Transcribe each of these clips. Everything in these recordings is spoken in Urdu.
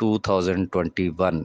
2021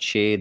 6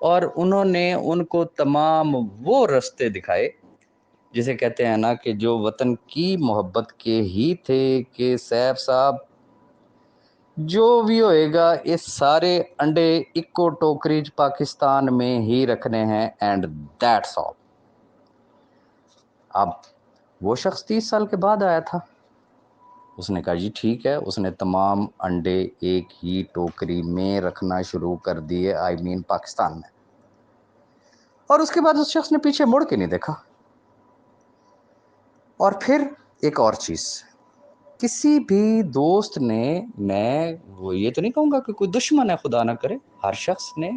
اور انہوں نے ان کو تمام وہ راستے دکھائے جسے کہتے ہیں نا کہ جو وطن کی محبت کے ہی تھے کہ سیف صاحب جو بھی ہوئے گا اس سارے انڈے اکو ٹوکری پاکستان میں ہی رکھنے ہیں اینڈ دیٹس آل. اب وہ شخص 30 سال کے بعد آیا تھا. اس نے کہا جی ٹھیک ہے. اس نے تمام انڈے ایک ہی ٹوکری میں رکھنا شروع کر دیے پاکستان میں. اور اس کے بعد اس شخص نے پیچھے مڑ کے نہیں دیکھا. اور پھر ایک اور چیز، کسی بھی دوست نے، میں وہ یہ تو نہیں کہوں گا کہ کوئی دشمن ہے، خدا نہ کرے، ہر شخص نے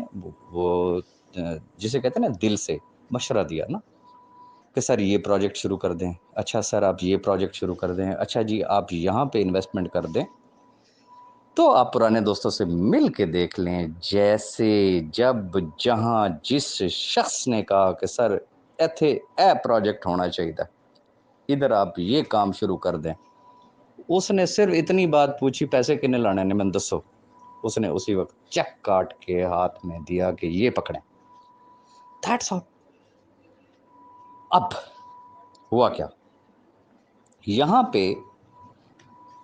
وہ جسے کہتے ہیں نا دل سے مشورہ دیا نا کہ سر یہ پروجیکٹ شروع کر دیں، اچھا سر آپ یہ پروجیکٹ شروع کر دیں، اچھا جی آپ یہاں پہ انویسٹمنٹ کر دیں. تو آپ پرانے دوستوں سے مل کے دیکھ لیں، جیسے جب جہاں جس شخص نے کہا کہ سر ایتھے اے پروجیکٹ ہونا چاہیے تھا، ادھر آپ یہ کام شروع کر دیں، اس نے صرف اتنی بات پوچھی پیسے کنے لانے نے، میں دسو. اس نے اسی وقت چیک کاٹ کے ہاتھ میں دیا کہ یہ پکڑیں. That's all. اب ہوا کیا یہاں پہ،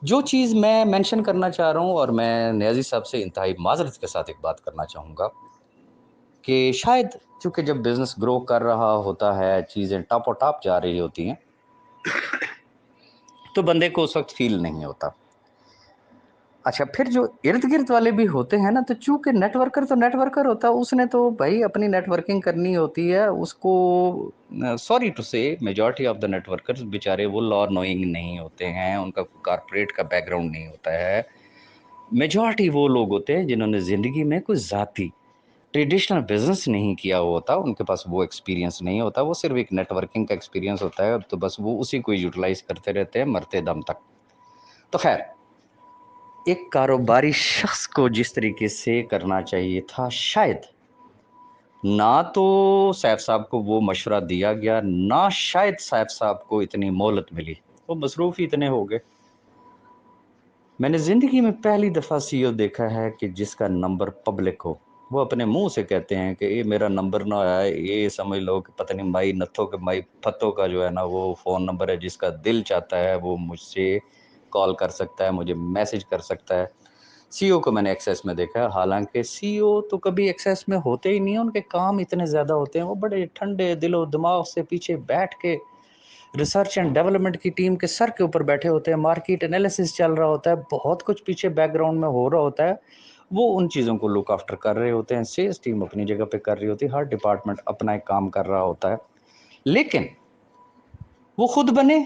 جو چیز میں مینشن کرنا چاہ رہا ہوں، اور میں نیازی صاحب سے انتہائی معذرت کے ساتھ ایک بات کرنا چاہوں گا کہ شاید چونکہ جب بزنس گرو کر رہا ہوتا ہے، چیزیں ٹاپ و ٹاپ جا رہی ہوتی ہیں، تو بندے کو اس وقت فیل نہیں ہوتا. اچھا پھر جو ارد گرد والے بھی ہوتے ہیں نا، تو چونکہ نیٹ ورکر تو نیٹ ورکر ہوتا ہے، اس نے تو بھائی اپنی نیٹ ورکنگ کرنی ہوتی ہے. اس کو سوری ٹو سے majority of the networkers بیچارے وہ لا نوئنگ نہیں ہوتے ہیں، ان کا کارپوریٹ کا بیک گراؤنڈ نہیں ہوتا ہے. میجورٹی وہ لوگ ہوتے ہیں جنہوں نے زندگی میں کوئی ذاتی ٹریڈیشنل بزنس نہیں کیا ہوتا، ان کے پاس وہ ایکسپیرینس نہیں ہوتا، وہ صرف ایک نیٹ ورکنگ کا ایکسپیرینس ہوتا ہے، تو بس وہ اسی کو یوٹیلائز کرتے رہتے ہیں مرتے دم تک. تو خیر، ایک کاروباری شخص کو جس طریقے سے کرنا چاہیے تھا، شاید نہ تو سیف صاحب کو وہ مشورہ دیا گیا، نہ شاید سیف صاحب کو اتنی مہلت ملی. وہ مصروف ہی اتنے ہو گئے. میں نے زندگی میں پہلی دفعہ سی او دیکھا ہے کہ جس کا نمبر پبلک ہو. وہ اپنے منہ سے کہتے ہیں کہ یہ میرا نمبر نہ آیا، یہ سمجھ لو کہ پتہ نہیں مائی نتھوں کے مائی پھتوں کا جو ہے نا وہ فون نمبر ہے، جس کا دل چاہتا ہے وہ مجھ سے کال کر سکتا ہے، مجھے میسج کر سکتا ہے. سی او کو میں نے ایکسیس میں دیکھا ہے، حالانکہ سی او تو کبھی ایکسیس میں ہوتے ہی نہیں ہیں، ان کے کام اتنے زیادہ ہوتے ہیں، وہ بڑے ٹھنڈے دل و دماغ سے پیچھے بیٹھ کے ریسرچ اینڈ ڈیولپمنٹ کی ٹیم کے سر کے اوپر بیٹھے ہوتے ہیں، مارکیٹ انالیسس چل رہا ہوتا ہے، بہت کچھ پیچھے بیک گراؤنڈ میں ہو رہا ہوتا ہے، وہ ان چیزوں کو لک آفٹر کر رہے ہوتے ہیں. سیلز ٹیم اپنی جگہ پہ کر رہی ہوتی ہے، ہر ڈپارٹمنٹ اپنا ایک کام کر رہا ہوتا ہے. لیکن وہ خود بنے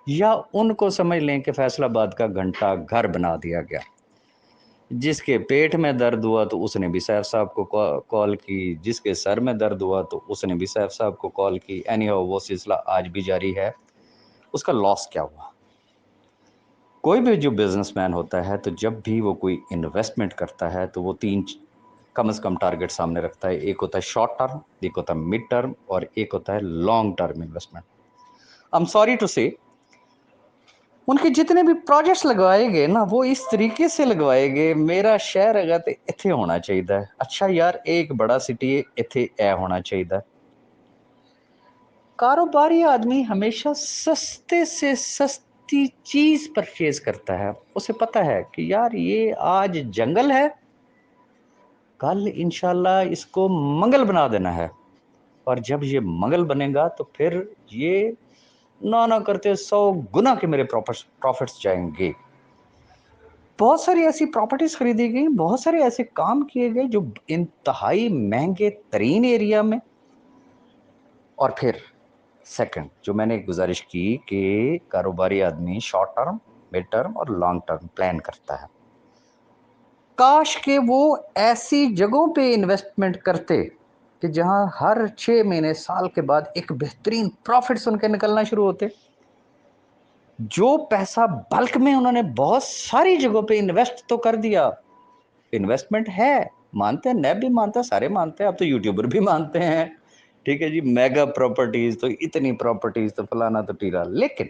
یا ان کو سمجھ لیں کہ فیصل آباد کا گھنٹہ گھر بنا دیا گیا. جس کے پیٹ میں درد ہوا تو اس نے بھی سیف صاحب کو کال کی، جس کے سر میں درد ہوا تو اس نے بھی سیف صاحب کو کال کی. اینی ہاؤ وہ سلسلہ آج بھی جاری ہے. اس کا لاس کیا ہوا؟ کوئی بھی جو بزنس مین ہوتا ہے تو جب بھی وہ کوئی انویسٹمنٹ کرتا ہے تو وہ تین کم از کم ٹارگٹ سامنے رکھتا ہے. ایک ہوتا ہے شارٹ ٹرم، ایک ہوتا ہے مڈ ٹرم، اور ایک ہوتا ہے long term investment. I'm sorry to say ان کے جتنے بھی پروجیکٹس لگوائے گئے نا، وہ اس طریقے سے لگوائے گئے، میرا شہر اگر تے اتھے ہونا چاہیے، اچھا یار ایک بڑا سٹی اتھے اے ہونا چاہیے. کاروباری آدمی ہمیشہ سستے سے سستی چیز پرچیز کرتا ہے. اسے پتہ ہے کہ یار یہ آج جنگل ہے، کل انشاءاللہ اس کو منگل بنا دینا ہے، اور جب یہ منگل بنے گا تو پھر یہ نہ کرتے 100 گنا کے میرے پروفٹس جائیں گے. بہت ساری ایسی پراپرٹیز خریدی گئی، بہت سارے ایسے کام کیے گئے جو انتہائی مہنگے ترین ایریا میں. اور پھر سیکنڈ جو میں نے گزارش کی کہ کاروباری آدمی شارٹ ٹرم، مڈ ٹرم اور لانگ ٹرم پلان کرتا ہے. کاش کہ وہ ایسی جگہوں پہ انویسٹمنٹ کرتے کہ جہاں ہر 6 مہینے سال کے بعد ایک بہترین پروفٹس ان کے نکلنا شروع ہوتے. جو پیسہ بلک میں انہوں نے بہت ساری جگہوں پہ انویسٹ تو کر دیا، انویسٹمنٹ ہے، مانتے ہیں، نیب بھی مانتا ہے، سارے مانتے ہیں، اب تو یوٹیوبر بھی مانتے ہیں، ٹھیک ہے جی، میگا پراپرٹیز تو اتنی پراپرٹیز تو فلانا تو ٹیرا. لیکن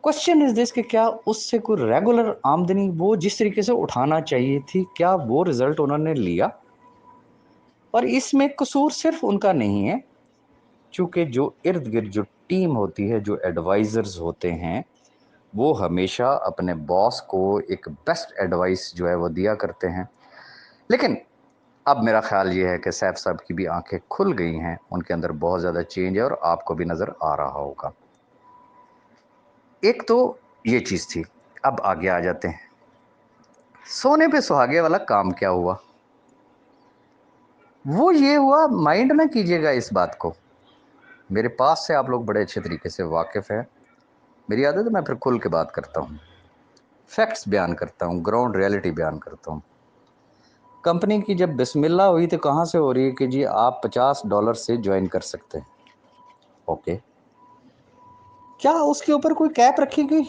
کوشچن از دس کہ کیا اس سے کوئی ریگولر آمدنی وہ جس طریقے سے اٹھانا چاہیے تھی، کیا وہ رزلٹ انہوں نے لیا؟ اور اس میں قصور صرف ان کا نہیں ہے، چونکہ جو ارد گرد جو ٹیم ہوتی ہے، جو ایڈوائزرز ہوتے ہیں، وہ ہمیشہ اپنے باس کو ایک بیسٹ ایڈوائس جو ہے وہ دیا کرتے ہیں. لیکن اب میرا خیال یہ ہے کہ سیف صاحب کی بھی آنکھیں کھل گئی ہیں، ان کے اندر بہت زیادہ چینج ہے اور آپ کو بھی نظر آ رہا ہوگا. ایک تو یہ چیز تھی. اب آگے آ جاتے ہیں، سونے پہ سہاگے والا کام کیا ہوا؟ وہ یہ ہوا، مائنڈ نہ کیجیے گا اس بات کو، میرے پاس سے آپ لوگ بڑے اچھے طریقے سے واقف ہیں. میری عادت ہے میں پھر کھل کے بات کرتا ہوں، فیکٹس بیان کرتا ہوں، گراؤنڈ ریئلٹی بیان کرتا ہوں. کمپنی کی جب بسم اللہ ہوئی تو کہاں سے ہو رہی ہے کہ جی آپ $50 سے جوائن کر سکتے ہیں. اوکے، کیا اس کے اوپر کوئی کیپ رکھی گئی،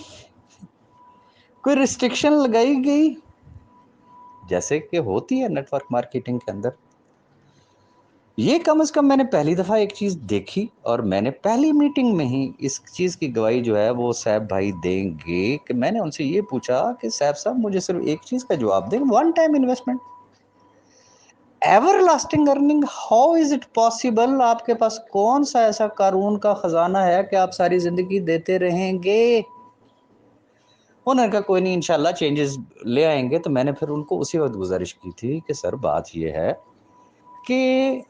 کوئی ریسٹرکشن لگائی گئی جیسے کہ ہوتی ہے نیٹ ورک مارکیٹنگ کے اندر؟ یہ کم از کم میں نے پہلی دفعہ ایک چیز دیکھی، اور میں نے پہلی میٹنگ میں ہی اس چیز کی گواہی جو ہے وہ صاحب بھائی دیں گے کہ میں نے ان سے یہ پوچھا کہ صاحب مجھے صرف ایک چیز کا جواب دیں، one time investment ever lasting earning, how is it possible? آپ کے پاس کون سا ایسا قارون کا خزانہ ہے کہ آپ ساری زندگی دیتے رہیں گے؟ انہوں نے کہا کوئی نہیں، انشاءاللہ چینجز لے آئیں گے. تو میں نے پھر ان کو اسی وقت گزارش کی تھی کہ سر بات یہ ہے کہ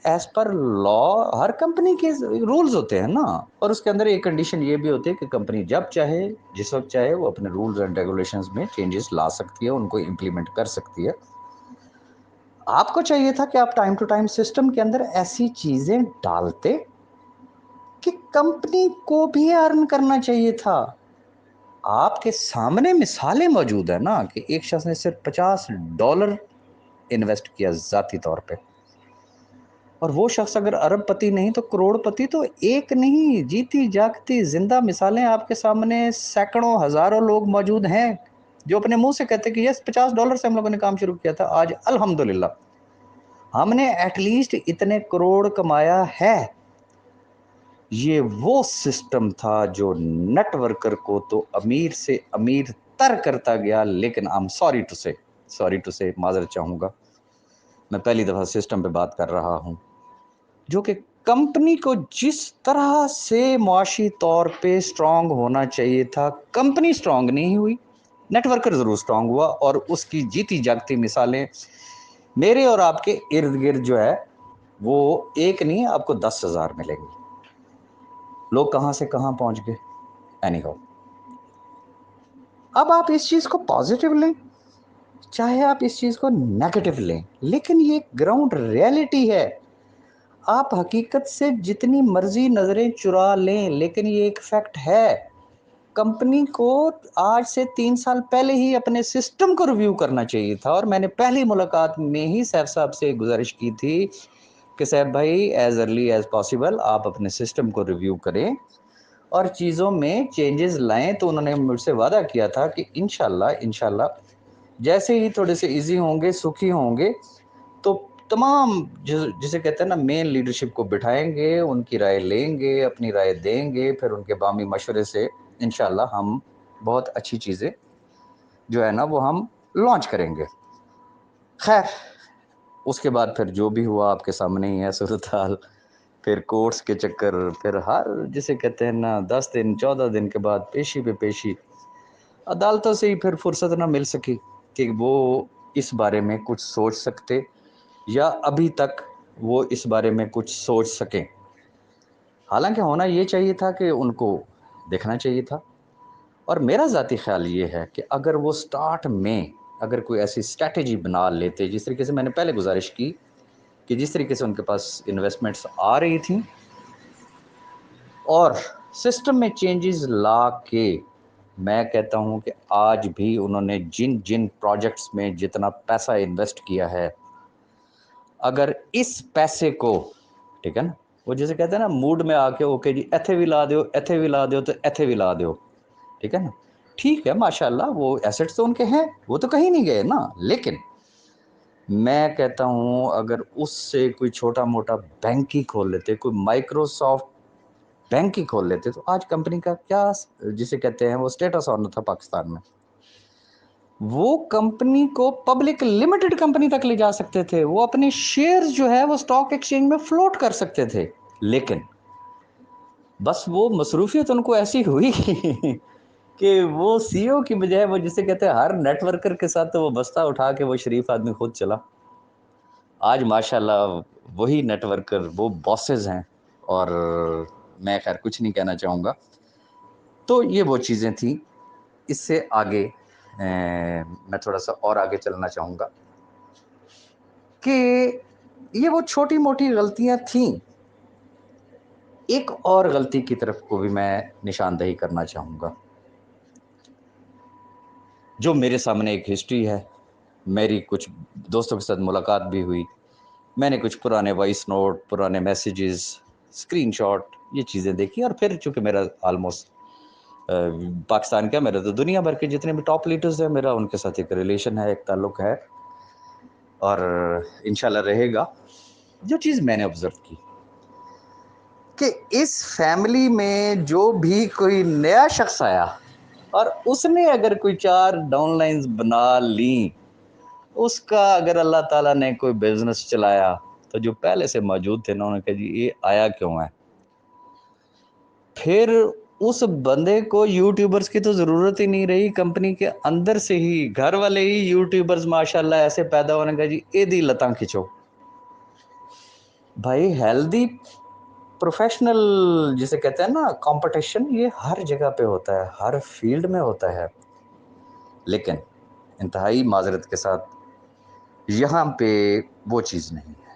ایز پر لا ہر کمپنی کے رولز ہوتے ہیں نا، اور اس کے اندر ایک کنڈیشن یہ بھی ہوتی ہے کہ کمپنی جب چاہے جس وقت چاہے وہ اپنے رولز اینڈ ریگولیشنز میں چینجز لا سکتی ہے، ان کو امپلیمنٹ کر سکتی ہے. آپ کو چاہیے تھا کہ آپ ٹائم ٹو ٹائم سسٹم کے اندر ایسی چیزیں ڈالتے کہ کمپنی کو بھی ارن کرنا چاہیے تھا. آپ کے سامنے مثالیں موجود ہیں نا کہ ایک شخص نے صرف $50 انویسٹ کیا ذاتی طور پہ، اور وہ شخص اگر ارب پتی نہیں تو کروڑ پتی. تو ایک نہیں، جیتی جاگتی زندہ مثالیں آپ کے سامنے سینکڑوں ہزاروں لوگ موجود ہیں جو اپنے منہ سے کہتے کہ یس $50 سے ہم لوگوں نے کام شروع کیا تھا، آج الحمدللہ ہم نے ایٹ لیسٹ اتنے کروڑ کمایا ہے. یہ وہ سسٹم تھا جو نیٹ ورکر کو تو امیر سے امیر تر کرتا گیا. لیکن سوری ٹو سے معذرت چاہوں گا، میں پہلی دفعہ سسٹم پہ بات کر رہا ہوں، جو کہ کمپنی کو جس طرح سے معاشی طور پہ سٹرونگ ہونا چاہیے تھا، کمپنی سٹرونگ نہیں ہوئی، نیٹ ورکر ضرور سٹرونگ ہوا. اور اس کی جیتی جاگتی مثالیں میرے اور آپ کے ارد گرد جو ہے وہ ایک نہیں، آپ کو 10,000 ملیں گی. لوگ کہاں سے کہاں پہنچ گئے. اینی ہاؤ، اب آپ اس چیز کو پازیٹیو لیں چاہے آپ اس چیز کو نیگیٹو لیں، لیکن یہ گراؤنڈ ریئلٹی ہے. آپ حقیقت سے جتنی مرضی نظریں چرا لیں، لیکن یہ ایک فیکٹ ہے. کمپنی کو آج سے 3 سال پہلے ہی اپنے سسٹم کو ریویو کرنا چاہیے تھا، اور میں نے پہلی ملاقات میں ہی سیف صاحب سے گزارش کی تھی کہ سیف بھائی ایز ارلی ایز پاسبل آپ اپنے سسٹم کو ریویو کریں اور چیزوں میں چینجز لائیں. تو انہوں نے مجھ سے وعدہ کیا تھا کہ انشاءاللہ جیسے ہی تھوڑے سے ایزی ہوں گے، سکھی ہوں گے، تو تمام جسے کہتے ہیں نا مین لیڈرشپ کو بٹھائیں گے، ان کی رائے لیں گے، اپنی رائے دیں گے، پھر ان کے بامی مشورے سے انشاءاللہ ہم بہت اچھی چیزیں جو ہے نا وہ ہم لانچ کریں گے. خیر اس کے بعد پھر جو بھی ہوا آپ کے سامنے ہی ہے صورتحال. پھر کورٹس کے چکر، پھر ہر جسے کہتے ہیں نا 10 دن 14 دن کے بعد پیشی پہ پیشی، عدالتوں سے ہی پھر فرصت نہ مل سکی کہ وہ اس بارے میں کچھ سوچ سکتے یا ابھی تک وہ اس بارے میں کچھ سوچ سکیں. حالانکہ ہونا یہ چاہیے تھا کہ ان کو دیکھنا چاہیے تھا. اور میرا ذاتی خیال یہ ہے کہ اگر وہ سٹارٹ میں اگر کوئی ایسی اسٹریٹجی بنا لیتے، جس طریقے سے میں نے پہلے گزارش کی کہ جس طریقے سے ان کے پاس انویسٹمنٹس آ رہی تھیں اور سسٹم میں چینجز لا کے، میں کہتا ہوں کہ آج بھی انہوں نے جن پروجیکٹس میں جتنا پیسہ انویسٹ کیا ہے، اگر اس پیسے کو ٹھیک ہے نا، وہ جیسے کہتے ہیں نا موڈ میں آ کے اوکے جی ایتھے بھی لا دیو تو ایتھے بھی لا دیو، ٹھیک ہے نا، ٹھیک ہے ماشاءاللہ وہ ایسٹس تو ان کے ہیں، وہ تو کہیں نہیں گئے نا. لیکن میں کہتا ہوں اگر اس سے کوئی چھوٹا موٹا بینک ہی کھول لیتے، کوئی مائکروسافٹ بینک ہی کھول لیتے، تو آج کمپنی کا کیا جسے کہتے ہیں وہ سٹیٹس آنا تھا پاکستان میں. وہ کمپنی کو پبلک لمیٹڈ کمپنی تک لے جا سکتے تھے، وہ اپنے شیئرز جو ہے وہ سٹاک ایکسچینج میں فلوٹ کر سکتے تھے، لیکن بس وہ مصروفیت ان کو ایسی ہوئی کہ وہ سی او کی بجائے وہ جسے کہتے ہیں ہر نیٹ ورکر کے ساتھ تو وہ بستہ اٹھا کے وہ شریف آدمی خود چلا۔ آج ماشاءاللہ وہی نیٹ ورکر وہ باسز ہیں، اور میں خیر کچھ نہیں کہنا چاہوں گا۔ تو یہ وہ چیزیں تھیں۔ اس سے آگے میں تھوڑا سا اور آگے چلنا چاہوں گا کہ یہ وہ چھوٹی موٹی غلطیاں تھیں۔ ایک اور غلطی کی طرف کو بھی میں نشاندہی کرنا چاہوں گا، جو میرے سامنے ایک ہسٹری ہے، میری کچھ دوستوں کے ساتھ ملاقات بھی ہوئی، میں نے کچھ پرانے وائس نوٹ، پرانے میسیجز، اسکرین شاٹ، یہ چیزیں دیکھی، اور پھر چونکہ میرا آلموسٹ پاکستان کا، میرا تو دنیا بھر کے جتنے بھی ٹاپ لیڈرز ہیں، میرا ان کے ساتھ ایک ریلیشن ہے، ایک تعلق ہے، اور انشاءاللہ رہے گا۔ جو چیز میں نے آبزرو کی کہ اس فیملی میں جو بھی کوئی نیا شخص آیا اور اس نے اگر کوئی 4 ڈاؤن لائنز بنا لیں، اس کا اگر اللہ تعالیٰ نے کوئی بزنس چلایا تو جو پہلے سے موجود تھے نا، انہوں نے کہا جی یہ آیا کیوں ہے؟ پھر اس بندے کو یوٹیوبرز کی تو ضرورت ہی نہیں رہی، کمپنی کے اندر سے ہی گھر والے ہی یوٹیوبرز ماشاءاللہ ایسے پیدا ہونے کا جی اے دی لتاں کھچو۔ بھائی ہیلدی پروفیشنل جسے کہتے ہیں نا کمپٹیشن، یہ ہر جگہ پہ ہوتا ہے، ہر فیلڈ میں ہوتا ہے، لیکن انتہائی معذرت کے ساتھ یہاں پہ وہ چیز نہیں ہے،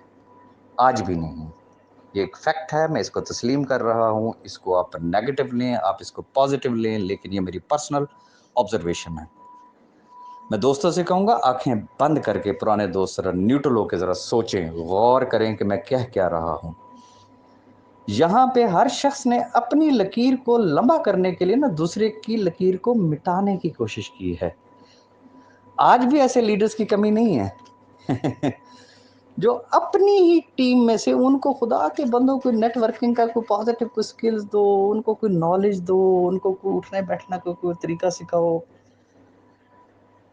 آج بھی نہیں۔ یہ ایک فیکٹ ہے، میں اس کو تسلیم کر رہا ہوں، اس کو آپ نیگیٹو لیں، آپ اس کو پازیٹیو لیں، لیکن یہ میری پرسنل آبزرویشن ہے۔ میں دوستوں سے کہوں گا آنکھیں بند کر کے پرانے دوست ذرا نیوٹرل ہو کے ذرا سوچیں، غور کریں کہ میں کہہ کیا رہا ہوں۔ یہاں پہ ہر شخص نے اپنی لکیر کو لمبا کرنے کے لیے نا دوسرے کی لکیر کو مٹانے کی کوشش کی ہے۔ آج بھی ایسے لیڈرز کی کمی نہیں ہے جو اپنی ہی ٹیم میں سے ان کو خدا کے بندوں کو نیٹ ورکنگ کا کوئی پازیٹیو کوئی سکلز دو، ان کو کوئی نالج دو، ان کو کوئی اٹھنے بیٹھنا کوئی طریقہ سکھاؤ،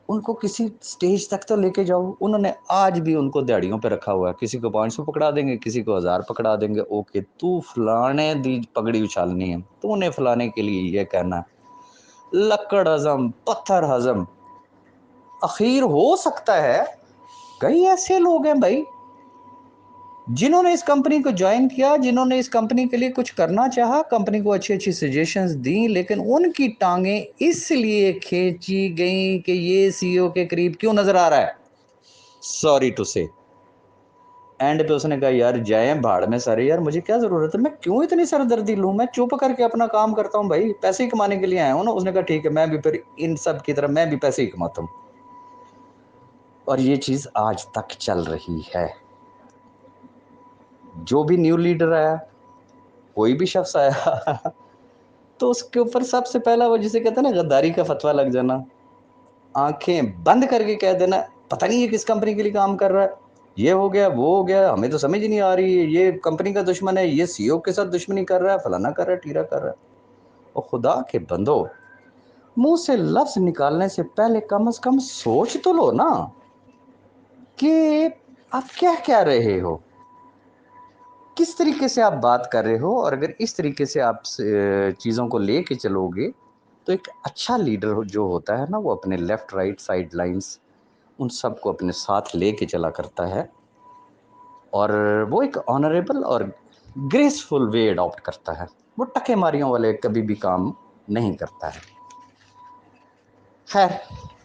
ان کو کسی سٹیج تک تو لے کے جاؤ۔ انہوں نے آج بھی ان کو دیہڑیوں پہ رکھا ہوا ہے، کسی کو 500 پکڑا دیں گے، کسی کو 1000 پکڑا دیں گے، اوکے تو فلانے دی پگڑی اچھالنی ہے، تو انہیں فلانے کے لیے یہ کہنا ہے، لکڑ ہضم پتھر ہضم۔ اخیر ہو سکتا ہے کئی ایسے لوگ ہیں بھائی جنہوں نے اس کمپنی کو جوائن کیا، جنہوں نے اس کمپنی کے لیے کچھ کرنا چاہا، کمپنی کو اچھی اچھی سجیشنز دیں، لیکن ان کی ٹانگیں اس لیے کھینچی گئیں کہ یہ سی او کے قریب کیوں نظر آ رہا ہے، سوری ٹو سے۔ اینڈ پہ اس نے کہا یار جائیں بھاڑ میں سارے، یار مجھے کیا ضرورت ہے، میں کیوں اتنی سردردی لوں، میں چپ کر کے اپنا کام کرتا ہوں بھائی، پیسے ہی کمانے کے لیے آیا ہوں نا۔ اس نے کہا ٹھیک ہے، میں بھی پھر ان سب کی طرح میں بھی پیسے ہی کماتا ہوں، اور یہ چیز آج تک چل رہی ہے۔ جو بھی نیو لیڈر آیا، کوئی بھی شخص آیا تو اس کے اوپر سب سے پہلا وہ جسے کہتے ہیں نا غداری کا فتویٰ لگ جانا، آنکھیں بند کر کے کہہ دینا پتہ نہیں یہ کس کمپنی کے لیے کام کر رہا ہے، یہ ہو گیا وہ ہو گیا، ہمیں تو سمجھ نہیں آ رہی ہے، یہ کمپنی کا دشمن ہے، یہ سی او کے ساتھ دشمنی کر رہا ہے، فلانا کر رہا ہے، ٹیرا کر رہا ہے۔ اور خدا کے بندو، منہ سے لفظ نکالنے سے پہلے کم از کم سوچ تو لو نا کہ آپ کیا رہے ہو، کس طریقے سے آپ بات کر رہے ہو، اور اگر اس طریقے سے آپ چیزوں کو لے کے چلو گے تو ایک اچھا لیڈر جو ہوتا ہے نا، وہ اپنے لیفٹ رائٹ سائڈ لائنز ان سب کو اپنے ساتھ لے کے چلا کرتا ہے، اور وہ ایک آنریبل اور گریسفل وے اڈاپٹ کرتا ہے، وہ ٹکے ماریوں والے کبھی بھی کام نہیں کرتا ہے۔ خیر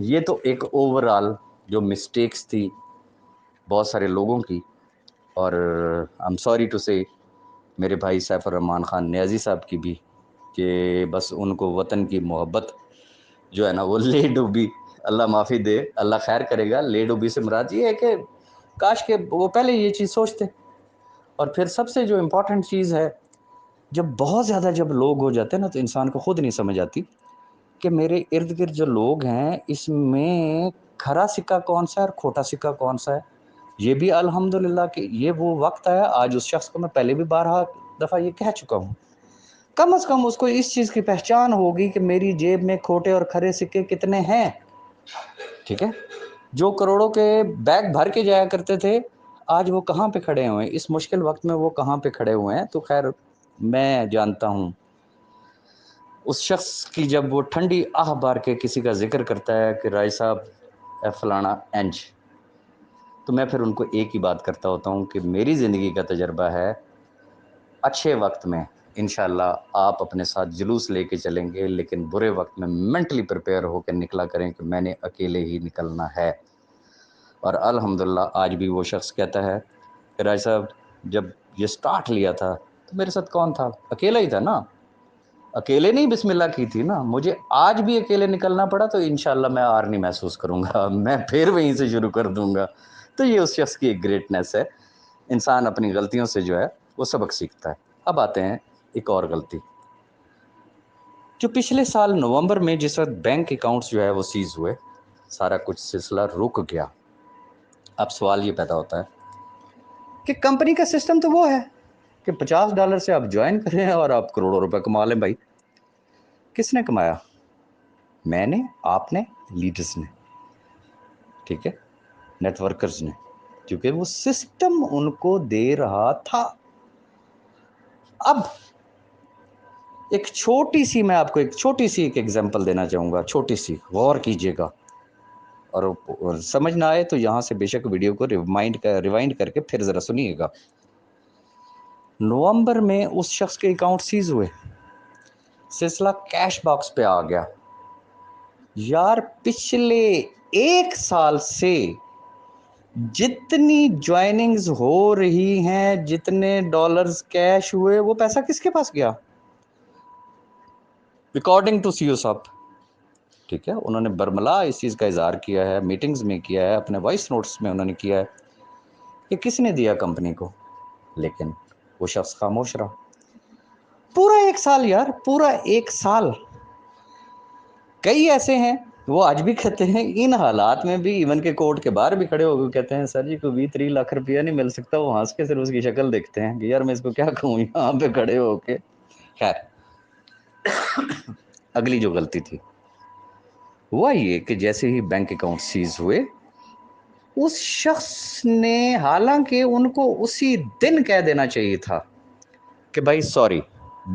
یہ تو ایک اوورآل جو مسٹیکس تھی بہت سارے لوگوں کی، اور I'm sorry to say میرے بھائی سیف الرحمان خان نیازی صاحب کی بھی، کہ بس ان کو وطن کی محبت جو ہے نا وہ لے ڈوبی، اللہ معافی دے، اللہ خیر کرے گا۔ لے ڈوبی سے مراد یہ ہے کہ کاش کہ وہ پہلے یہ چیز سوچتے۔ اور پھر سب سے جو امپورٹنٹ چیز ہے، جب بہت زیادہ جب لوگ ہو جاتے ہیں نا تو انسان کو خود نہیں سمجھ آتی کہ میرے ارد گرد جو لوگ ہیں اس میں کھرا سکہ کون سا ہے اور کھوٹا سکہ کون سا ہے۔ یہ بھی الحمدللہ کہ یہ وہ وقت ہے، آج اس شخص کو میں پہلے بھی بارہا دفعہ یہ کہہ چکا ہوں، کم از کم اس کو اس چیز کی پہچان ہوگی کہ میری جیب میں کھوٹے اور کھرے سکے کتنے ہیں۔ ٹھیک ہے، جو کروڑوں کے بیگ بھر کے جایا کرتے تھے، آج وہ کہاں پہ کھڑے ہوئے ہیں؟ اس مشکل وقت میں وہ کہاں پہ کھڑے ہوئے ہیں؟ تو خیر میں جانتا ہوں اس شخص کی جب وہ ٹھنڈی آہ بار کے کسی کا ذکر کرتا ہے کہ رائے صاحب اے فلانا انج، تو میں پھر ان کو ایک ہی بات کرتا ہوتا ہوں کہ میری زندگی کا تجربہ ہے، اچھے وقت میں انشاءاللہ آپ اپنے ساتھ جلوس لے کے چلیں گے، لیکن برے وقت میں مینٹلی پریپیئر ہو کے نکلا کریں کہ میں نے اکیلے ہی نکلنا ہے۔ اور الحمدللہ آج بھی وہ شخص کہتا ہے کہ راج صاحب جب یہ سٹارٹ لیا تھا تو میرے ساتھ کون تھا؟ اکیلا ہی تھا نا، اکیلے نہیں بسم اللہ کی تھی نا، مجھے آج بھی اکیلے نکلنا پڑا تو انشاءاللہ میں آر نہیں محسوس کروں گا، میں پھر وہیں سے شروع کر دوں گا۔ تو یہ اس شخص کی ایک گریٹنیس ہے، انسان اپنی غلطیوں سے جو ہے وہ سبق سیکھتا ہے۔ اب آتے ہیں ایک اور غلطی، جو پچھلے سال نومبر میں جس وقت بینک اکاؤنٹس جو ہے وہ سیز ہوئے، سارا کچھ سلسلہ رک گیا۔ اب سوال یہ پیدا ہوتا ہے کہ کمپنی کا سسٹم تو وہ ہے کہ $50 سے آپ جوائن کریں اور آپ کروڑوں روپے کما لیں۔ بھائی کس نے کمایا؟ میں نے، آپ نے، لیڈرز نے، ٹھیک ہے، نیٹ ورکرز نے، کیونکہ وہ سسٹم ان کو دے رہا تھا۔ اب ایک چھوٹی سی، میں آپ کو ایک چھوٹی سی ایک ایگزامپل دینا چاہوں گا، چھوٹی سی، غور کیجئے گا، اور سمجھ نہ آئے تو یہاں سے بے شک ویڈیو کو ریوائنڈ کر کے پھر ذرا سنیے گا۔ نومبر میں اس شخص کے اکاؤنٹ سیز ہوئے، سلسلہ کیش باکس پہ آ گیا۔ یار پچھلے 1 سال سے جتنی جوائننگز ہو رہی ہیں، جتنے ڈالرز کیش ہوئے، وہ پیسہ کس کے پاس گیا؟ اکارڈنگ ٹو سی او صاحب، ٹھیک ہے، انہوں نے برملا اس چیز کا اظہار کیا ہے، میٹنگز میں کیا ہے، اپنے وائس نوٹس میں انہوں نے کیا ہے کہ کس نے دیا کمپنی کو، لیکن وہ شخص خاموش رہا۔ پورا 1 سال یار، پورا 1 سال۔ کئی ایسے ہیں وہ آج بھی کہتے ہیں ان حالات میں بھی، ایون کے کورٹ کے باہر بھی کھڑے ہو کے کہتے ہیں سر جی کو 20-30 لاکھ روپیہ نہیں مل سکتا، وہ ہنس کے صرف اس کی شکل دیکھتے ہیں کہ یار میں اس کو کیا کہوں یہاں پہ کھڑے ہو کے۔ خیر اگلی جو غلطی تھی وہ یہ کہ جیسے ہی بینک اکاؤنٹ سیز ہوئے، اس شخص نے، حالانکہ ان کو اسی دن کہہ دینا چاہیے تھا کہ بھائی سوری،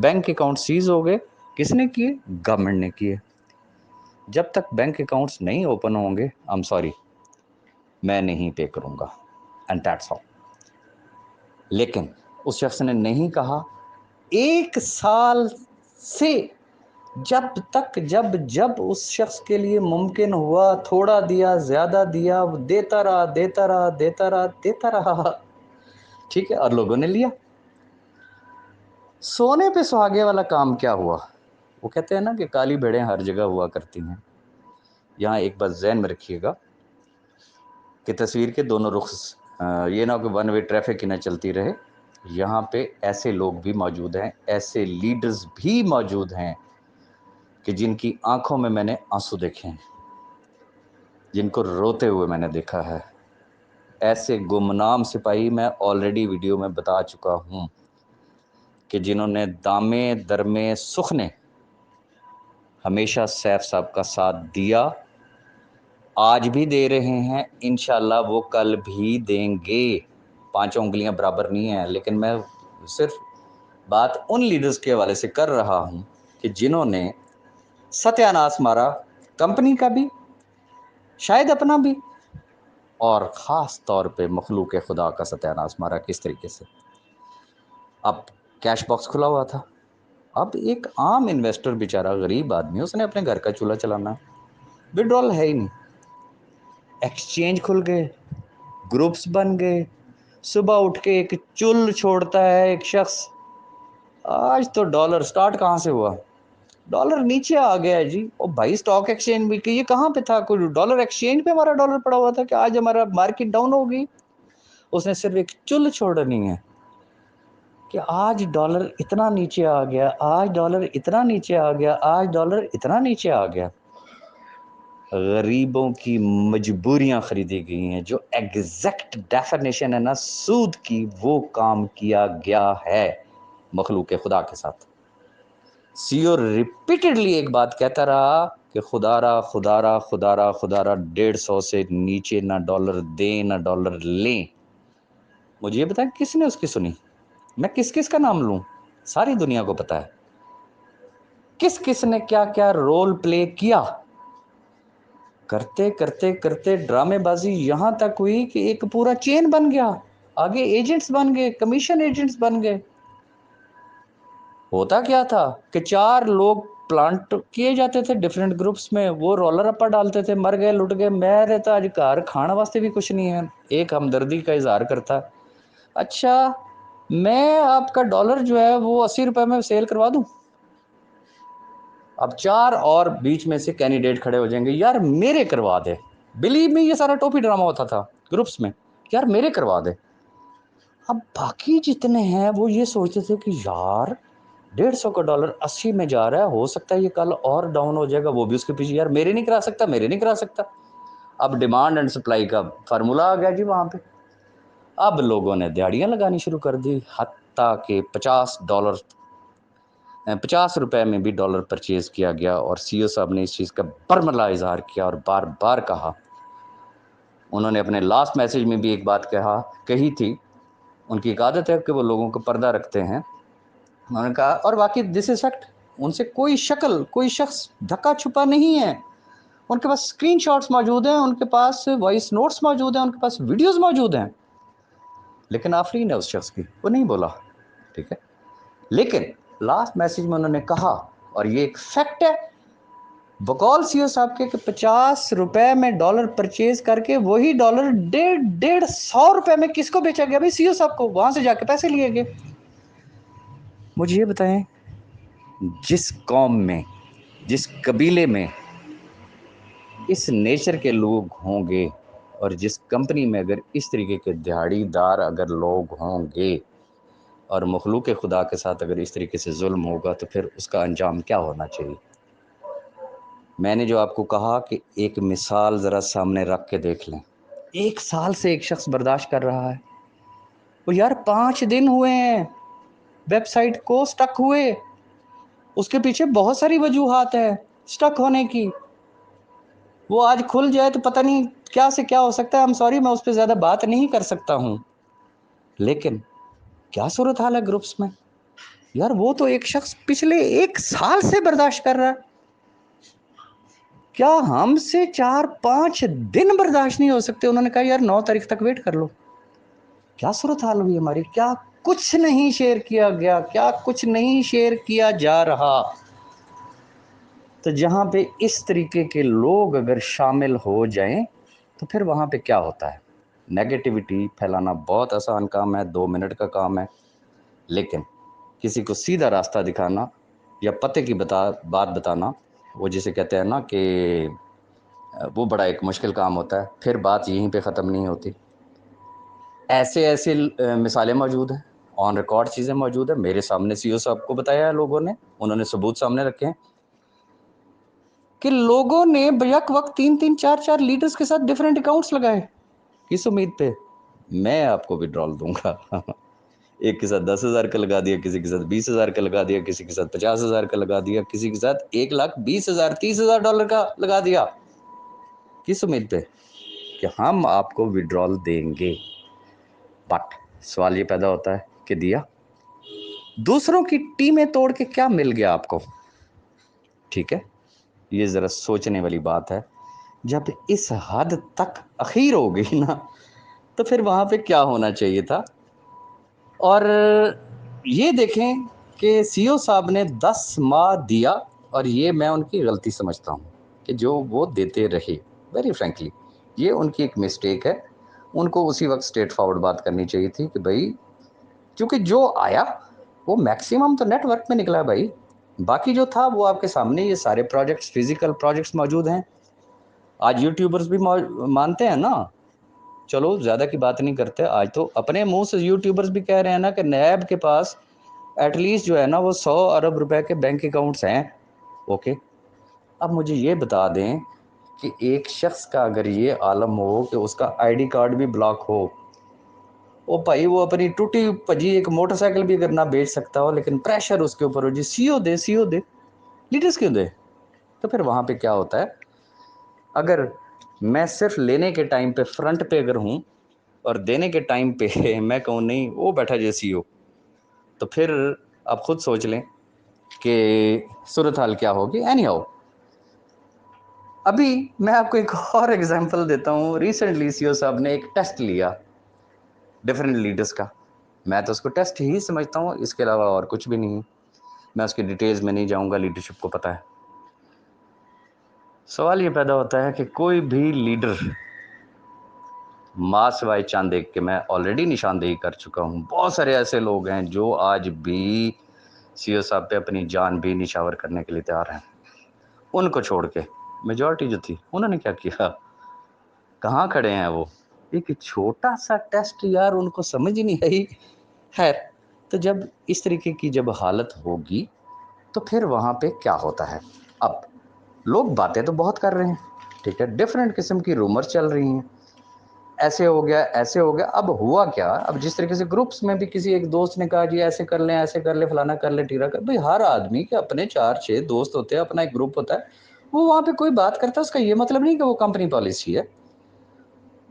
بینک اکاؤنٹ سیز ہو گئے، کس نے کیے؟ گورنمنٹ نے کیے، جب تک بینک اکاؤنٹس نہیں اوپن ہوں گے I'm sorry میں نہیں پے کروں گا، اینڈ دیٹس آل۔ لیکن اس شخص نے نہیں کہا، 1 سال سے جب اس شخص کے لیے ممکن ہوا، تھوڑا دیا، زیادہ دیا، وہ دیتا رہا، ٹھیک ہے، اور لوگوں نے لیا۔ سونے پہ سہاگے والا کام کیا ہوا؟ وہ کہتے ہیں نا کہ کالی بھیڑیں ہر جگہ ہوا کرتی ہیں۔ یہاں ایک بات ذہن میں رکھیے گا کہ تصویر کے دونوں رخ، یہ نہ کہ ون وے ٹریفک ہی نہ چلتی رہے، یہاں پہ ایسے لوگ بھی موجود ہیں، ایسے لیڈرز بھی موجود ہیں کہ جن کی آنکھوں میں نے آنسو دیکھے ہیں، جن کو روتے ہوئے میں نے دیکھا ہے۔ ایسے گمنام سپاہی میں آلریڈی ویڈیو میں بتا چکا ہوں کہ جنہوں نے دامے درمے سخنے ہمیشہ سیف صاحب کا ساتھ دیا، آج بھی دے رہے ہیں، انشاءاللہ وہ کل بھی دیں گے۔ 5 انگلیاں برابر نہیں ہیں، لیکن میں صرف بات ان لیڈرز کے حوالے سے کر رہا ہوں کہ جنہوں نے ستیہ ناش مارا، کمپنی کا بھی، شاید اپنا بھی، اور خاص طور پہ مخلوق خدا کا ستیہ ناش مارا۔ کس طریقے سے؟ اب کیش باکس کھلا ہوا تھا، اب ایک عام انویسٹر بیچارہ غریب آدمی، اس نے اپنے گھر کا چولہا چلانا، وڈرول ہے ہی نہیں، ایکسچینج کھل گئے، گروپس بن گئے، صبح اٹھ کے ایک چل چھوڑتا ہے ایک شخص، آج تو ڈالر سٹارٹ کہاں سے ہوا؟ ڈالر نیچے آ گیا ہے جی۔ او بھائی سٹاک ایکسچینج بھی کہ یہ کہاں پہ تھا؟ کوئی ڈالر ایکسچینج پہ ہمارا ڈالر پڑا ہوا تھا کہ آج ہمارا مارکیٹ ڈاؤن ہوگی؟ اس نے صرف ایک چل چھوڑنی ہے کہ آج ڈالر اتنا نیچے آ گیا، آج ڈالر اتنا نیچے آ گیا، آج ڈالر اتنا نیچے آ گیا۔ غریبوں کی مجبوریاں خریدی گئی ہیں، جو ایگزیکٹ ڈیفینیشن ہے نا سود کی، وہ کام کیا گیا ہے مخلوق خدا کے ساتھ۔ سی او ریپیٹڈلی ایک بات کہتا رہا کہ خدا را 150 سے نیچے نہ ڈالر دیں نہ ڈالر لیں. مجھے یہ بتائیں کس نے اس کی سنی؟ میں کس کا نام لوں؟ ساری دنیا کو پتا ہے کس نے کیا کیا رول پلے کیا. کرتے کرتے کرتے ڈرامے بازی یہاں تک ہوئی کہ ایک پورا چین بن گیا. آگے ایجنٹس بن گئے، کمیشن ایجنٹس بن گئے. ہوتا کیا تھا کہ 4 لوگ پلانٹ کیے جاتے تھے ڈیفرنٹ گروپس میں، وہ رولر اپا ڈالتے تھے، مر گئے لٹ گئے. میرے تو آج گھر کھانا واسطے بھی کچھ نہیں ہے. ایک ہمدردی کا اظہار کرتا، اچھا میں آپ کا ڈالر جو ہے وہ 80 روپے میں سیل کروا دوں. اب 4 اور بیچ میں سے کینڈیڈیٹ کھڑے ہو جائیں گے، یار میرے کروا دے. بلیو می یہ سارا ٹوپی ڈرامہ ہوتا تھا گروپس میں، یار میرے کروا دے. اب باقی جتنے ہیں وہ یہ سوچتے تھے کہ یار 150 کا ڈالر 80 میں جا رہا ہے، ہو سکتا ہے یہ کل اور ڈاؤن ہو جائے گا. وہ بھی اس کے پیچھے، یار میرے نہیں کرا سکتا. اب ڈیمانڈ اینڈ سپلائی کا فارمولا آ گیا جی وہاں پہ. اب لوگوں نے دیہڑیاں لگانی شروع کر دی، حتیٰ کہ $50 میں بھی ڈالر پرچیز کیا گیا. اور سی او صاحب نے اس چیز کا برملا اظہار کیا اور بار بار کہا. انہوں نے اپنے لاسٹ میسیج میں بھی ایک بات کہی تھی. ان کی ایک عادت ہے کہ وہ لوگوں کو پردہ رکھتے ہیں. انہوں نے کہا، اور واقعی دس از فیکٹ، ان سے کوئی شخص دھکا چھپا نہیں ہے. ان کے پاس اسکرین شاٹس موجود ہیں، ان کے پاس وائس نوٹس موجود ہیں، ان کے پاس ویڈیوز موجود ہیں. لیکن آفرین ہے اس شخص کی، وہ نہیں بولا. ٹھیک ہے، لیکن لاسٹ میسیج میں انہوں نے کہا، اور یہ ایک فیکٹ ہے بقول سی او صاحب کے، کہ 50 روپے میں ڈالر پرچیز کر کے وہی ڈالر 150 روپے میں کس کو بیچا گیا؟ بھائی سی او صاحب کو. وہاں سے جا کے پیسے لیے گئے. مجھے یہ بتائیں، جس قوم میں، جس قبیلے میں اس نیچر کے لوگ ہوں گے، اور جس کمپنی میں اگر اس طریقے کے دہاڑی دار اگر لوگ ہوں گے اور مخلوق خدا کے ساتھ اگر اس طریقے سے ظلم ہوگا، تو پھر اس کا انجام کیا ہونا چاہیے؟ میں نے جو آپ کو کہا کہ ایک مثال ذرا سامنے رکھ کے دیکھ لیں. 1 سال سے ایک شخص برداشت کر رہا ہے. وہ یار 5 دن ہوئے ہیں ویب سائٹ کو سٹک ہوئے. اس کے پیچھے بہت ساری وجوہات ہیں سٹک ہونے کی. وہ آج کھل جائے تو پتہ نہیں کیا سے کیا ہو سکتا ہے. I'm sorry، میں اس پہ زیادہ بات نہیں کر سکتا ہوں. لیکن کیا صورتحال ہے گروپس میں؟ یار وہ تو ایک شخص پچھلے 1 سال سے برداشت کر رہا ہے. کیا ہم سے 4-5 دن برداشت نہیں ہو سکتے؟ انہوں نے کہا یار 9 تاریخ تک ویٹ کر لو. کیا صورتحال ہوئی ہماری؟ کیا کچھ نہیں شیئر کیا گیا؟ کیا کچھ نہیں شیئر کیا جا رہا؟ تو جہاں پہ اس طریقے کے لوگ اگر شامل ہو جائیں تو پھر وہاں پہ کیا ہوتا ہے؟ نیگیٹیوٹی پھیلانا بہت آسان کام ہے، 2 منٹ کا کام ہے. لیکن کسی کو سیدھا راستہ دکھانا یا پتے کی بات بتانا، وہ جسے کہتے ہیں نا کہ وہ بڑا ایک مشکل کام ہوتا ہے. پھر بات یہیں پہ ختم نہیں ہوتی. ایسے مثالیں موجود ہیں، آن ریکارڈ چیزیں موجود ہیں. میرے سامنے سی او صاحب کو بتایا ہے لوگوں نے، انہوں نے ثبوت سامنے رکھے ہیں کہ لوگوں نے بیک وقت 3-3 4-4 لیڈرز کے ساتھ ڈیفرنٹ اکاؤنٹس لگائے. کس امید پہ؟ میں آپ کو وڈرال دوں گا. ایک کے ساتھ 10,000 کا لگا دیا، کسی کے ساتھ 20,000 کا لگا دیا، کسی کے ساتھ 50,000 کا لگا دیا، کسی کے ساتھ 1,20,000 $30,000 ڈالر کا لگا دیا. کس امید پہ؟ کہ ہم آپ کو وڈرال دیں گے. بٹ سوال یہ پیدا ہوتا ہے کہ دیا؟ دوسروں کی ٹیمیں توڑ کے کیا مل گیا آپ کو؟ ٹھیک ہے، یہ ذرا سوچنے والی بات ہے. جب اس حد تک اخیر ہو گئی نا، تو پھر وہاں پہ کیا ہونا چاہیے تھا؟ اور یہ دیکھیں کہ سی او صاحب نے 10 ماہ دیا، اور یہ میں ان کی غلطی سمجھتا ہوں کہ جو وہ دیتے رہے. ویری فرینکلی یہ ان کی ایک مسٹیک ہے. ان کو اسی وقت اسٹریٹ فارورڈ بات کرنی چاہیے تھی کہ بھائی کیونکہ جو آیا وہ میکسیمم تو نیٹ ورک میں نکلا ہے بھائی. باقی جو تھا وہ آپ کے سامنے، یہ سارے پروجیکٹس، فزیکل پروجیکٹس موجود ہیں. آج یوٹیوبرز بھی مانتے ہیں نا. چلو زیادہ کی بات نہیں کرتے، آج تو اپنے منہ سے یوٹیوبرز بھی کہہ رہے ہیں نا کہ نیب کے پاس ایٹ لیسٹ جو ہے نا وہ 100 ارب روپے کے بینک اکاؤنٹس ہیں. اوکے، اب مجھے یہ بتا دیں کہ ایک شخص کا اگر یہ عالم ہو کہ اس کا آئی ڈی کارڈ بھی بلاک ہو، او بھائی وہ اپنی ٹوٹی پجی ایک موٹر سائیکل بھی اگر نہ بیچ سکتا ہو، لیکن پریشر اس کے اوپر ہو جی سی او دے. لیڈرز کیوں دے؟ تو پھر وہاں پہ کیا ہوتا ہے، اگر میں صرف لینے کے ٹائم پہ فرنٹ پہ اگر ہوں اور دینے کے ٹائم پہ میں کہوں نہیں وہ بیٹھا جیسی ہو، تو پھر آپ خود سوچ لیں کہ صورتحال کیا ہوگی. اینی ہاؤ، ابھی میں آپ کو ایک اور ایگزامپل دیتا ہوں. ریسنٹلی سی او صاحب نے ایک ٹیسٹ لیا ڈفرینٹ لیڈرز کا. میں تو اس کو ٹیسٹ ہی سمجھتا ہوں، اس کے علاوہ اور کچھ بھی نہیں. میں اس کی ڈیٹیلز میں نہیں جاؤں گا، لیڈرشپ کو پتہ ہے. سوال یہ پیدا ہوتا ہے کہ کوئی بھی لیڈر ماں سوائے چاند دیکھ کے، میں آلریڈی نشاندہی کر چکا ہوں، بہت سارے ایسے لوگ ہیں جو آج بھی سی او صاحب پہ اپنی جان بھی نشاور کرنے کے لیے تیار ہیں. ان کو چھوڑ کے میجورٹی جو تھی انہوں نے کیا کیا، کہاں کھڑے ہیں وہ. ایک چھوٹا سا ٹیسٹ یار ان کو سمجھ ہی نہیں آئی. خیر، تو جب اس طریقے کی جب حالت ہوگی تو پھر وہاں پہ کیا ہوتا ہے. اب لوگ باتیں تو بہت کر رہے ہیں، ٹھیک ہے، ڈفرینٹ قسم کی رومر چل رہی ہیں، ایسے ہو گیا ایسے ہو گیا. اب ہوا کیا، اب جس طریقے سے گروپس میں بھی کسی ایک دوست نے کہا جی ایسے کر لیں ایسے کر لیں فلانا کر لیں ٹیرا کر، بھئی ہر آدمی کے اپنے 4-6 دوست ہوتے ہیں، اپنا ایک گروپ ہوتا ہے. وہ وہاں پہ کوئی بات کرتا ہے، اس کا یہ مطلب نہیں کہ وہ کمپنی پالیسی ہے.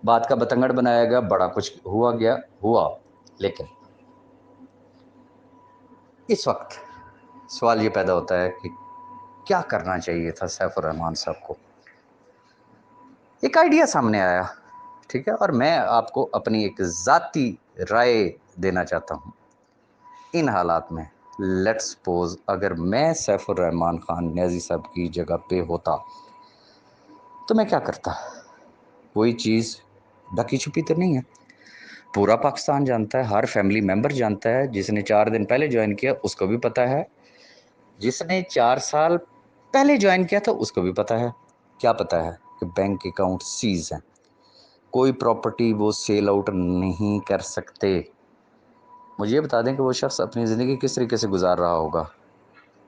بات کا بتنگڑ بنایا گیا، بڑا کچھ ہوا گیا ہوا. لیکن اس وقت سوال یہ پیدا ہوتا ہے کہ کیا کرنا چاہیے تھا سیف الرحمان صاحب کو. ایک آئیڈیا سامنے آیا، ٹھیک ہے، اور میں آپ کو اپنی ایک ذاتی رائے دینا چاہتا ہوں. ان حالات میں لیٹ سپوز اگر میں سیف الرحمان خان نیازی صاحب کی جگہ پہ ہوتا تو میں کیا کرتا. کوئی چیز ڈھکی چھپی تو نہیں ہے، پورا پاکستان جانتا ہے، ہر فیملی ممبر جانتا ہے. جس نے 4 دن پہلے جوائن کیا اس کو بھی پتہ ہے، جس نے 4 سال پہلے جوائن کیا تھا اس کو بھی پتہ ہے. کیا پتہ ہے کہ بینک اکاؤنٹ سیز ہیں، کوئی پراپرٹی وہ سیل آؤٹ نہیں کر سکتے. مجھے یہ بتا دیں کہ وہ شخص اپنی زندگی کس طریقے سے گزار رہا ہوگا،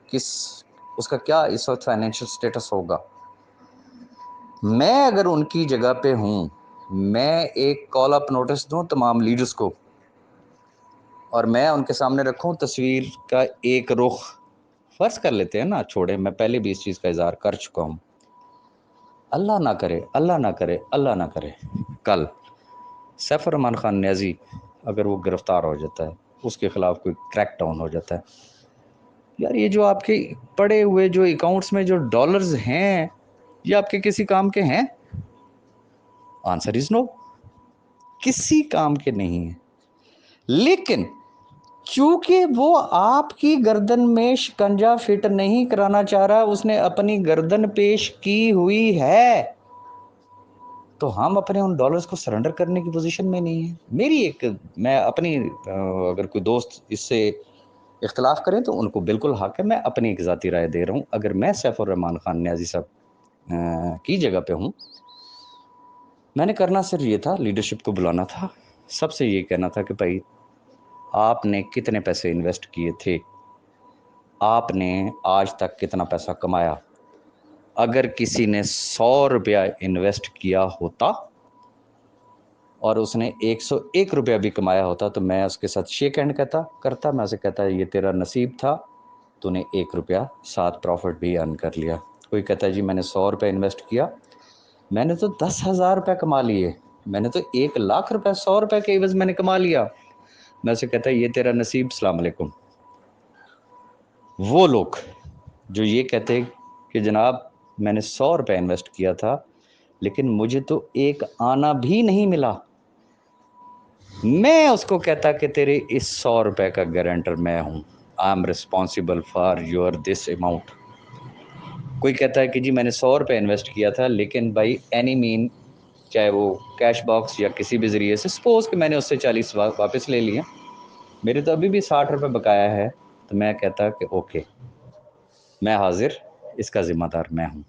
اس کا کیا اس وقت فائنینشیل سٹیٹس ہوگا. میں اگر ان کی جگہ پہ ہوں، میں ایک کال اپ نوٹس دوں تمام لیڈرز کو، اور میں ان کے سامنے رکھوں تصویر کا ایک رخ. فرض کر لیتے ہیں نا، چھوڑے، میں پہلے بھی اس چیز کا اظہار کر چکا ہوں. اللہ نہ کرے اللہ نہ کرے اللہ نہ کرے کل سیف الرحمان خان نیازی اگر وہ گرفتار ہو جاتا ہے، اس کے خلاف کوئی کریک ڈاؤن ہو جاتا ہے، یار یہ جو آپ کے پڑے ہوئے جو اکاؤنٹس میں جو ڈالرز ہیں یہ آپ کے کسی کام کے ہیں؟ آنسر از نو، کسی کام کے نہیں ہیں. لیکن چونکہ وہ آپ کی گردن میں شکنجا فٹ نہیں کرانا چاہ رہا، اس نے اپنی گردن پیش کی ہوئی ہے، تو ہم اپنے ان ڈالرز کو سرنڈر کرنے کی پوزیشن میں نہیں ہیں. میں اپنی اگر کوئی دوست اس سے اختلاف کریں تو ان کو بالکل حق ہے، میں اپنی ایک ذاتی رائے دے رہا ہوں. اگر میں سیف الرحمان خان نیازی صاحب کی جگہ پہ ہوں، میں نے کرنا صرف یہ تھا، لیڈرشپ کو بلانا تھا، سب سے یہ کہنا تھا کہ بھائی آپ نے کتنے پیسے انویسٹ کیے تھے، آپ نے آج تک کتنا پیسہ کمایا. اگر کسی نے 100 روپیہ انویسٹ کیا ہوتا اور اس نے 101 روپیہ بھی کمایا ہوتا تو میں اس کے ساتھ شیک ہینڈ کرتا، میں اسے کہتا یہ تیرا نصیب تھا، تو نے 1 روپیہ ساتھ پروفٹ بھی ارن کر لیا. کوئی کہتا ہے جی میں نے 100 روپیہ انویسٹ کیا، میں نے تو 10,000 روپیہ کما لیے، میں نے تو 1,00,000 روپیہ 100 روپیہ کے عوض میں نے کما لیا. میں اسے کہتا یہ تیرا نصیب، السلام علیکم. وہ لوگ جو یہ کہتے کہ جناب میں نے 100 روپے انویسٹ کیا تھا لیکن مجھے تو ایک آنا بھی نہیں ملا، میں اس کو کہتا کہ تیرے اس 100 روپے کا گارنٹر میں ہوں، I am responsible for your this amount. کوئی کہتا ہے کہ جی میں نے 100 روپے انویسٹ کیا تھا لیکن بائی اینی مین، چاہے وہ کیش باکس یا کسی بھی ذریعے سے، سپوز کہ میں نے اس سے 40 واپس لے لیا، میرے تو ابھی بھی 60 روپے بقایا ہے، تو میں کہتا کہ اوکے میں حاضر، اس کا ذمہ دار میں ہوں.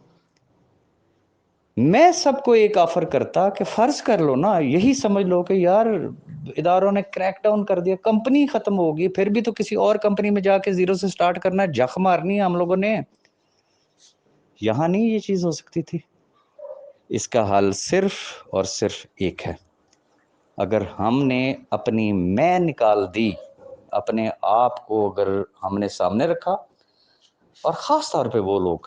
میں سب کو ایک آفر کرتا کہ فرض کر لو نا، یہی سمجھ لو کہ یار اداروں نے کریک ڈاؤن کر دیا، کمپنی ختم ہوگی، پھر بھی تو کسی اور کمپنی میں جا کے زیرو سے سٹارٹ کرنا ہے، جخ مارنی ہے ہم لوگوں نے. یہاں نہیں یہ چیز ہو سکتی تھی. اس کا حل صرف اور صرف ایک ہے، اگر ہم نے اپنی میں نکال دی، اپنے آپ کو اگر ہم نے سامنے رکھا، اور خاص طور پہ وہ لوگ